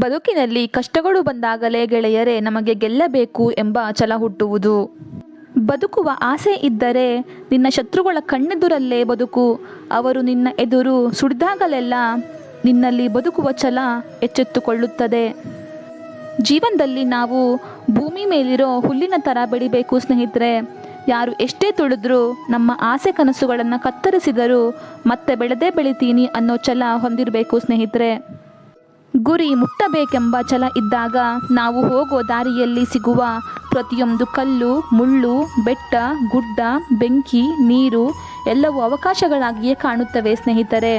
ಬದುಕಿನಲ್ಲಿ ಕಷ್ಟಗಳು ಬಂದಾಗಲೇ ಗೆಳೆಯರೇ ನಮಗೆ ಗೆಲ್ಲಬೇಕು ಎಂಬ ಛಲ ಹುಟ್ಟುವುದು. ಬದುಕುವ ಆಸೆ ಇದ್ದರೆ ನಿನ್ನ ಶತ್ರುಗಳ ಕಣ್ಣೆದುರಲ್ಲೇ ಬದುಕು. ಅವರು ನಿನ್ನ ಎದುರು ಸುಡಿದಾಗಲೆಲ್ಲ ನಿನ್ನಲ್ಲಿ ಬದುಕುವ ಛಲ ಎಚ್ಚೆತ್ತುಕೊಳ್ಳುತ್ತದೆ. ಜೀವನದಲ್ಲಿ ನಾವು ಭೂಮಿ ಮೇಲಿರೋ ಹುಲ್ಲಿನ ಥರ ಬೆಳಿಬೇಕು ಸ್ನೇಹಿತರೆ. ಯಾರು ಎಷ್ಟೇ ತುಳಿದ್ರೂ ನಮ್ಮ ಆಸೆ ಕನಸುಗಳನ್ನು ಕತ್ತರಿಸಿದರೂ ಮತ್ತೆ ಬೆಳೆದೇ ಬೆಳಿತೀನಿ ಅನ್ನೋ ಛಲ ಹೊಂದಿರಬೇಕು ಸ್ನೇಹಿತರೆ. ಗುರಿ ಮುಟ್ಟಬೇಕೆಂಬ ಛಲ ಇದ್ದಾಗ ನಾವು ಹೋಗೋ ದಾರಿಯಲ್ಲಿ ಸಿಗುವ ಪ್ರತಿಯೊಂದು ಕಲ್ಲು, ಮುಳ್ಳು, ಬೆಟ್ಟ, ಗುಡ್ಡ, ಬೆಂಕಿ, ನೀರು ಎಲ್ಲವೂ ಅವಕಾಶಗಳಾಗಿಯೇ ಕಾಣುತ್ತವೆ ಸ್ನೇಹಿತರೆ.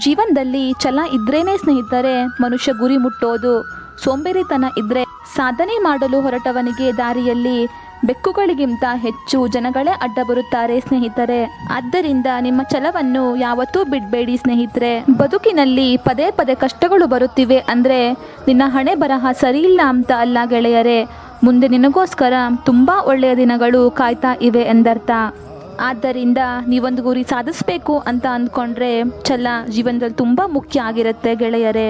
ಜೀವನದಲ್ಲಿ ಛಲ ಇದ್ರೇನೆ ಸ್ನೇಹಿತರೆ ಮನುಷ್ಯ ಗುರಿ ಮುಟ್ಟೋದು. ಸೋಂಬೇರಿತನ ಇದ್ದರೆ ಸಾಧನೆ ಮಾಡಲು ಹೊರಟವನಿಗೆ ದಾರಿಯಲ್ಲಿ ಬೆಕ್ಕುಗಳಿಗಿಂತ ಹೆಚ್ಚು ಜನಗಳೇ ಅಡ್ಡ ಬರುತ್ತಾರೆ ಸ್ನೇಹಿತರೆ. ಆದ್ದರಿಂದ ನಿಮ್ಮ ಛಲವನ್ನು ಯಾವತ್ತೂ ಬಿಡಬೇಡಿ ಸ್ನೇಹಿತರೆ. ಬದುಕಿನಲ್ಲಿ ಪದೇ ಪದೇ ಕಷ್ಟಗಳು ಬರುತ್ತಿವೆ ಅಂದರೆ ನಿನ್ನ ಹಣೆ ಬರಹ ಸರಿಯಿಲ್ಲ ಅಂತ ಅಲ್ಲ ಗೆಳೆಯರೇ. ಮುಂದೆ ನಿನಗೋಸ್ಕರ ತುಂಬ ಒಳ್ಳೆಯ ದಿನಗಳು ಕಾಯ್ತಾ ಇವೆ ಎಂದರ್ಥ. ಆದ್ದರಿಂದ ನೀವೊಂದು ಗುರಿ ಸಾಧಿಸಬೇಕು ಅಂತ ಅಂದ್ಕೊಂಡ್ರೆ ಛಲ ಜೀವನದಲ್ಲಿ ತುಂಬ ಮುಖ್ಯ ಆಗಿರುತ್ತೆ ಗೆಳೆಯರೇ.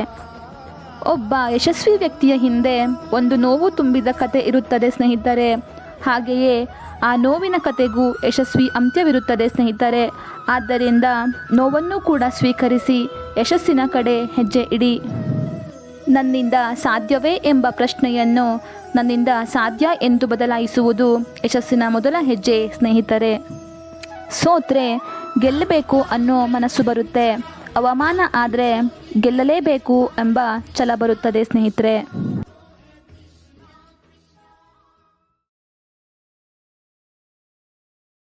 ಒಬ್ಬ ಯಶಸ್ವಿ ವ್ಯಕ್ತಿಯ ಹಿಂದೆ ಒಂದು ನೋವು ತುಂಬಿದ ಕತೆ ಇರುತ್ತದೆ ಸ್ನೇಹಿತರೆ. ಹಾಗೆಯೇ ಆ ನೋವಿನ ಕತೆಗೂ ಯಶಸ್ವಿ ಅಂತ್ಯವಿರುತ್ತದೆ ಸ್ನೇಹಿತರೆ. ಆದ್ದರಿಂದ ನೋವನ್ನು ಕೂಡ ಸ್ವೀಕರಿಸಿ ಯಶಸ್ಸಿನ ಕಡೆ ಹೆಜ್ಜೆ ಇಡಿ. ನನ್ನಿಂದ ಸಾಧ್ಯವೇ ಎಂಬ ಪ್ರಶ್ನೆಯನ್ನು ನನ್ನಿಂದ ಸಾಧ್ಯ ಎಂದು ಬದಲಾಯಿಸುವುದು ಯಶಸ್ಸಿನ ಮೊದಲ ಹೆಜ್ಜೆ ಸ್ನೇಹಿತರೆ. ಸೋತ್ರೆ ಗೆಲ್ಲಬೇಕು ಅನ್ನೋ ಮನಸ್ಸು ಬರುತ್ತೆ. ಅವಮಾನ ಆದರೆ ಗೆಲ್ಲಲೇಬೇಕು ಎಂಬ ಛಲ ಬರುತ್ತದೆ ಸ್ನೇಹಿತರೆ.